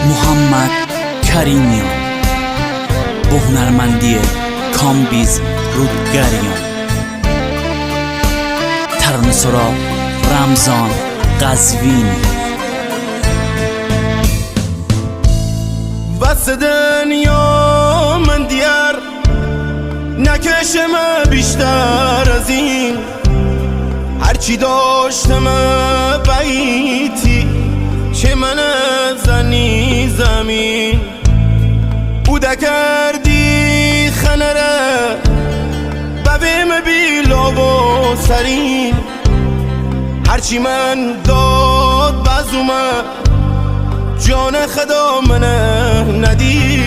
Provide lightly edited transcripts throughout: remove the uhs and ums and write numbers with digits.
محمد کریمیان با هنرمندی کامبیز رودگریان، ترانه‌سرا رمضان قزوینی. بس دنیا من دیار نکشم بیشتر از این، هرچی داشتم بیتی چه من زنی زمین بوده کردی خنره ببیم بیلا و سرین، هرچی من داد بزومه جان خدا منه ندی،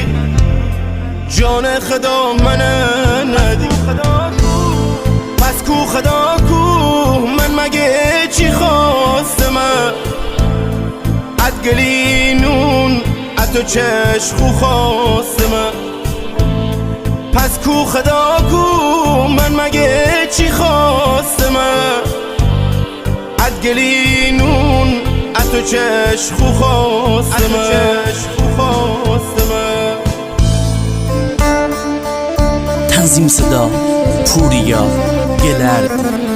جان خدا منه ندی. پس کو خدا کو من مگه چی خواستم اد گلینون اد تو چشخو خواستم. پس کو خدا کو من مگه چی خواستم اد گلینون اد تو چشخو خواستم. تنظیم صدا پوریا گلرد.